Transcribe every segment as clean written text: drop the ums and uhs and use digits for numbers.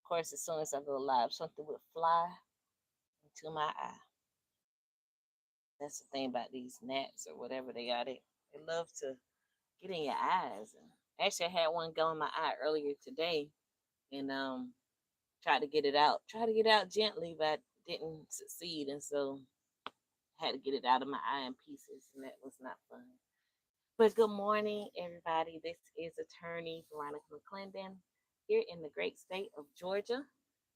Of course, as soon as I go live, something would fly into my eye. That's the thing about these gnats or whatever they are. They love to get in your eyes. And actually, I had one go in my eye earlier today, and tried to get it out. Tried to get it out gently, but I didn't succeed, and so I had to get it out of my eye in pieces, and that was not fun. But good morning, everybody. This is attorney Veronica McClendon here in the great state of Georgia.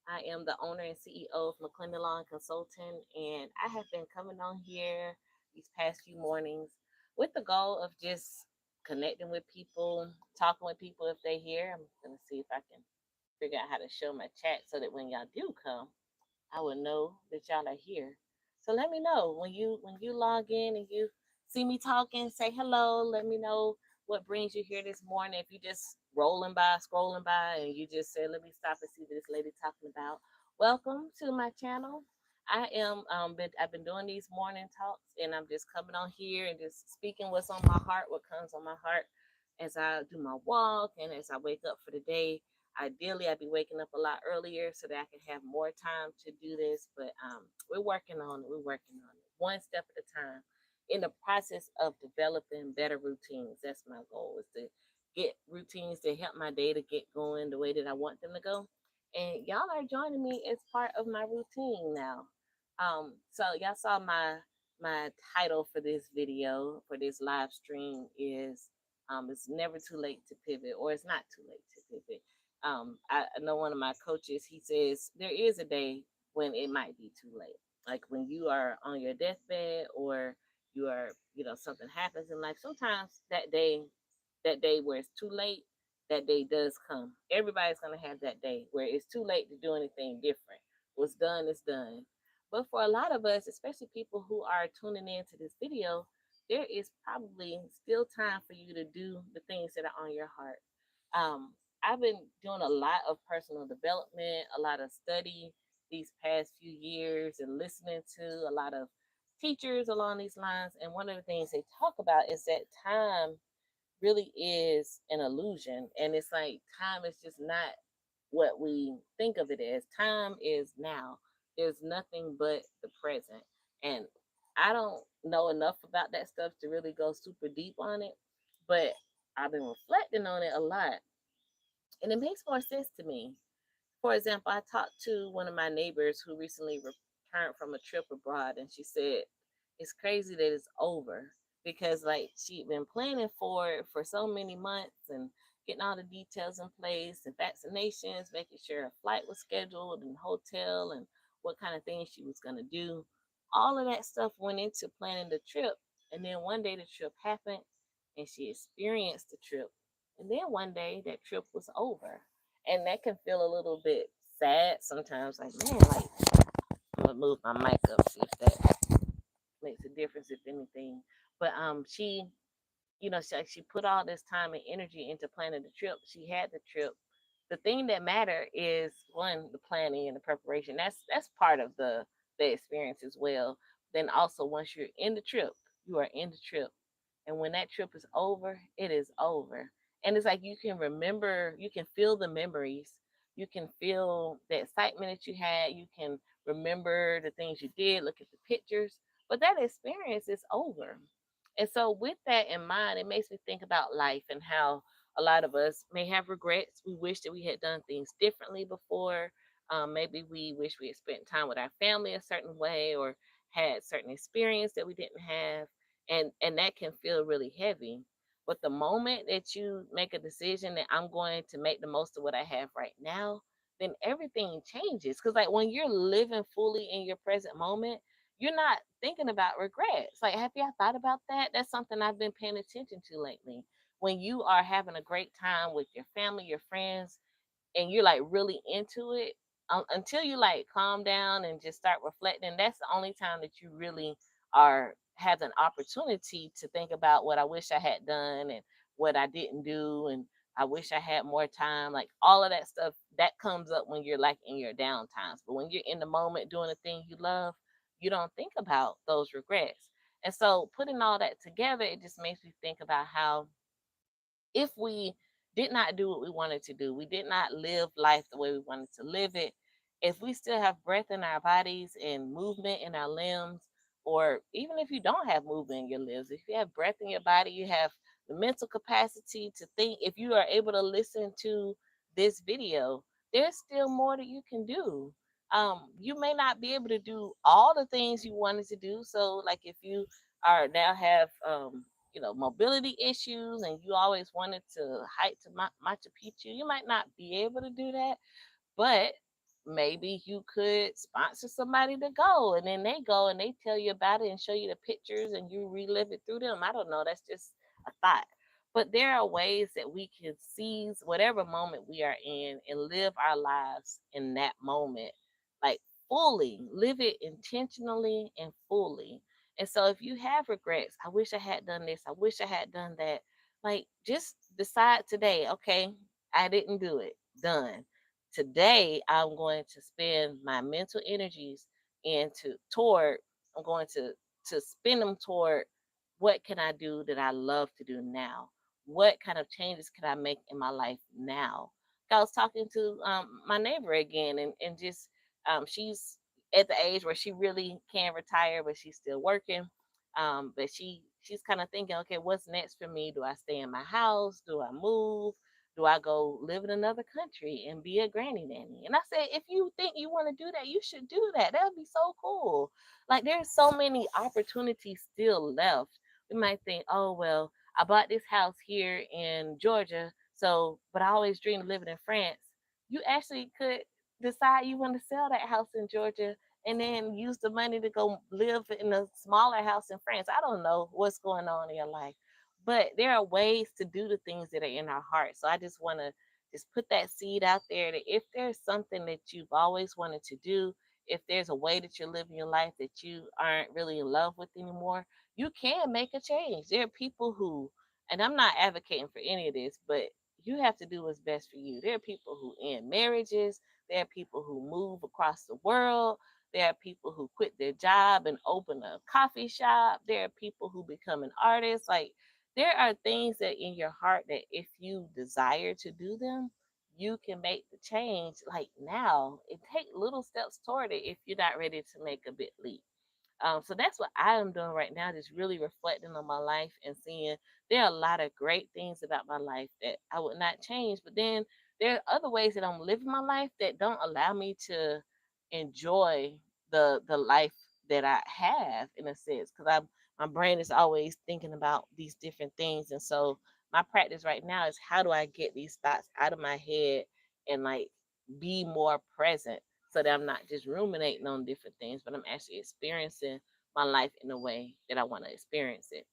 I am the owner and CEO of McClendon Law and Consulting, and I have been coming on here these past few mornings with the goal of just connecting with people, talking with people if they're here. I'm going to see if I can figure out how to show my chat so that when y'all do come, I will know that y'all are here. So let me know when you log in and you see me talking, say hello. Let me know what brings you here this morning. If you just rolling by, scrolling by, and you just say, "Let me stop and see what this lady talking about." Welcome to my channel. I've been doing these morning talks, and I'm just coming on here and just speaking what's on my heart, what comes on my heart as I do my walk and as I wake up for the day. Ideally, I'd be waking up a lot earlier so that I can have more time to do this, but we're working on it. We're working on it one step at a time. In the process of developing better routines, that's my goal, is to get routines to help my day to get going the way that I want them to go. And y'all are joining me as part of my routine now. So y'all saw my title for this video, for this live stream, is it's never too late to pivot, or it's not too late to pivot. I know one of my coaches, he says there is a day when it might be too late. Like when you are on your deathbed, or you are, something happens in life. Sometimes that day where it's too late, that day does come. Everybody's gonna have that day where it's too late to do anything different. What's done is done. But for a lot of us, especially people who are tuning into this video, there is probably still time for you to do the things that are on your heart. I've been doing a lot of personal development, a lot of study these past few years, and listening to a lot of teachers along these lines. And one of the things they talk about is that time really is an illusion. And it's like time is just not what we think of it as. Time is now. There's nothing but the present. And I don't know enough about that stuff to really go super deep on it, but I've been reflecting on it a lot, and it makes more sense to me. For example, I talked to one of my neighbors who recently returned from a trip abroad, and she said it's crazy that it's over, because like she'd been planning for it for so many months and getting all the details in place and vaccinations, making sure her flight was scheduled and hotel and what kind of things she was going to do. All of that stuff went into planning the trip. And then one day the trip happened and she experienced the trip. And then one day that trip was over. And that can feel a little bit sad sometimes. Like, man, like, I'm gonna move my mic up, see if that makes a difference, if anything. But she, she put all this time and energy into planning the trip. She had the trip. The thing that matter is, one, the planning and the preparation. That's part of the experience as well. Then also, once you're in the trip, you are in the trip, and when that trip is over, it is over. And it's like you can remember, you can feel the memories, you can feel the excitement that you had, you can remember the things you did, look at the pictures, but that experience is over. And so, with that in mind, it makes me think about life and how a lot of us may have regrets. We wish that we had done things differently before. Maybe we wish we had spent time with our family a certain way, or had certain experience that we didn't have, and that can feel really heavy. But the moment that you make a decision that I'm going to make the most of what I have right now, then everything changes. Because like when you're living fully in your present moment, you're not thinking about regrets. Like, have you thought about that? That's something I've been paying attention to lately. When you are having a great time with your family, your friends, and you're like really into it, until you like calm down and just start reflecting, that's the only time that you really are have an opportunity to think about what I wish I had done and what I didn't do, and I wish I had more time. Like all of that stuff that comes up when you're like in your down times. But when you're in the moment doing the thing you love, you don't think about those regrets. And so putting all that together, it just makes me think about how, if we did not do what we wanted to do. We did not live life the way we wanted to live it. If we still have breath in our bodies and movement in our limbs, or even if you don't have movement in your limbs, if you have breath in your body, you have the mental capacity to think, if you are able to listen to this video, there's still more that you can do. You may not be able to do all the things you wanted to do. So, like if you are now have mobility issues and you always wanted to hike to Machu Picchu, you might not be able to do that, but maybe you could sponsor somebody to go, and then they go and they tell you about it and show you the pictures and you relive it through them. I don't know. That's just a thought. But there are ways that we can seize whatever moment we are in and live our lives in that moment, like fully, live it intentionally and fully. And so if you have regrets, I wish I had done this, I wish I had done that, like just decide today, okay, I didn't do it. Done. Today I'm going to spend my mental energies into toward I'm going to spend them toward what can I do that I love to do now? What kind of changes can I make in my life now? I was talking to my neighbor again, and just she's at the age where she really can retire, but she's still working. But she's kind of thinking, okay, what's next for me? Do I stay in my house? Do I move? Do I go live in another country and be a granny nanny? And I said, if you think you want to do that, you should do that. That would be so cool. Like there's so many opportunities still left. We might think, oh well, I bought this house here in Georgia, so but I always dreamed of living in France. You actually could decide you want to sell that house in Georgia and then use the money to go live in a smaller house in France. I don't know what's going on in your life, but there are ways to do the things that are in our heart. So I just want to just put that seed out there that if there's something that you've always wanted to do, if there's a way that you're living your life that you aren't really in love with anymore, you can make a change. There are people who, and I'm not advocating for any of this, but you have to do what's best for you. There are people who end marriages. There are people who move across the world. There are people who quit their job and open a coffee shop. There are people who become an artist. Like there are things that in your heart that if you desire to do them, you can make the change like now. It take little steps toward it if you're not ready to make a big leap. So that's what I am doing right now, just really reflecting on my life and seeing there are a lot of great things about my life that I would not change. But then there are other ways that I'm living my life that don't allow me to enjoy the life that I have in a sense, because I my brain is always thinking about these different things. And so my practice right now is how do I get these thoughts out of my head and like be more present so that I'm not just ruminating on different things, but I'm actually experiencing my life in a way that I want to experience it.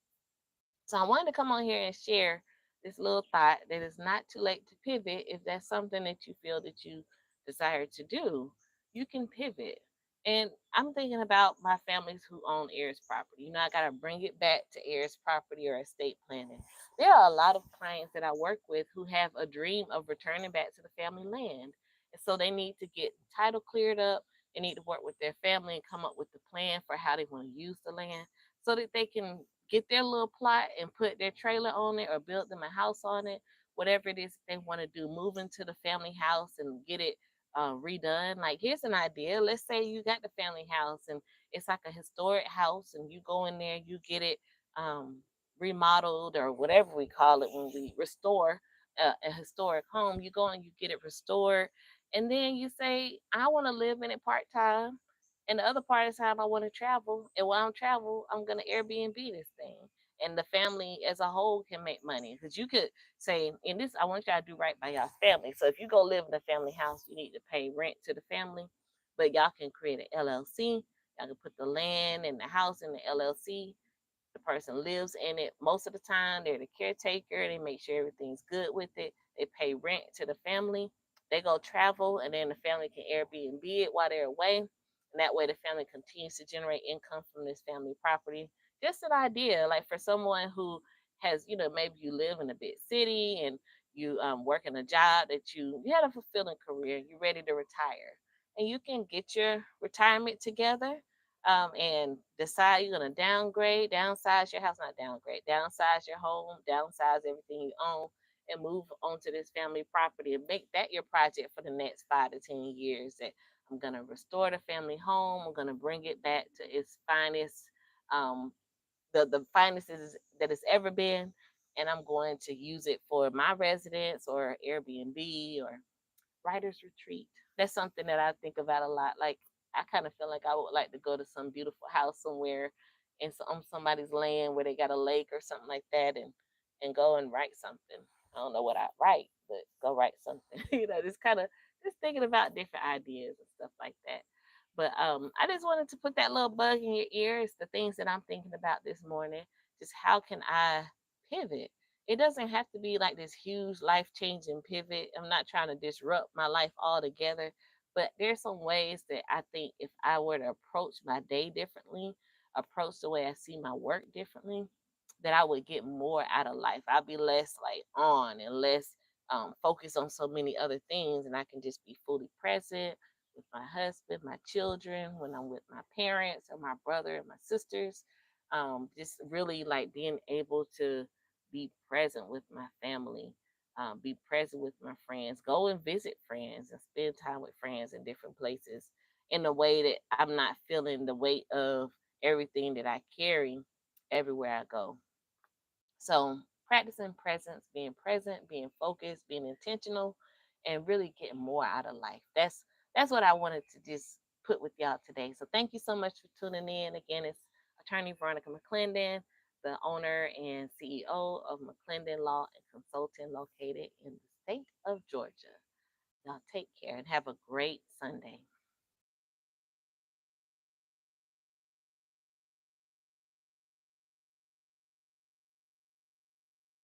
So I wanted to come on here and share this little thought that it's not too late to pivot. If that's something that you feel that you desire to do, you can pivot. And I'm thinking about my families who own heirs property. I got to bring it back to heirs property or estate planning. There are a lot of clients that I work with who have a dream of returning back to the family land. And so they need to get title cleared up. They need to work with their family and come up with the plan for how they want to use the land so that they can get their little plot and put their trailer on it or build them a house on it, whatever it is they want to do, move into the family house and get it redone. Like, here's an idea. Let's say you got the family house and it's like a historic house, and you go in there, you get it um, remodeled or whatever we call it when we restore a historic home. You go and you get it restored, and then you say, I want to live in it part time, and the other part of the time I want to travel. And while I'm travel, I'm gonna Airbnb this thing. And the family as a whole can make money. Because you could say, in this, I want y'all to do right by y'all family. So if you go live in a family house, you need to pay rent to the family. But y'all can create an LLC. Y'all can put the land and the house in the LLC. The person lives in it most of the time. They're the caretaker. They make sure everything's good with it. They pay rent to the family. They go travel, and then the family can Airbnb it while they're away. And that way, the family continues to generate income from this family property. Just an idea, like for someone who has, maybe you live in a big city and you work in a job that you had a fulfilling career, you're ready to retire, and you can get your retirement together and decide you're going to downgrade, downsize your house, not downgrade, downsize your home, downsize everything you own, and move onto this family property and make that your project for the next 5 to 10 years. That I'm gonna restore the family home. I'm gonna bring it back to its finest, um, the finest that it's ever been, and I'm going to use it for my residence or Airbnb or writer's retreat. That's something that I think about a lot. Like I kind of feel like I would like to go to some beautiful house somewhere in on somebody's land where they got a lake or something like that, and go and write something. I don't know what I write, but go write something. Just kind of just thinking about different ideas and stuff like that. But I just wanted to put that little bug in your ear. It's the things that I'm thinking about this morning. Just how can I pivot? It doesn't have to be like this huge life changing pivot. I'm not trying to disrupt my life altogether, but there's some ways that I think if I were to approach my day differently, approach the way I see my work differently, that I would get more out of life. I'd be less like on and less focused on so many other things, and I can just be fully present with my husband, my children, when I'm with my parents or my brother and my sisters. Just really like being able to be present with my family, be present with my friends, go and visit friends and spend time with friends in different places in a way that I'm not feeling the weight of everything that I carry everywhere I go. So practicing presence, being focused, being intentional, and really getting more out of life. That's what I wanted to just put with y'all today. So thank you so much for tuning in. Again, it's attorney Veronica McClendon, the owner and CEO of McClendon Law and Consulting located in the state of Georgia. Y'all take care and have a great Sunday.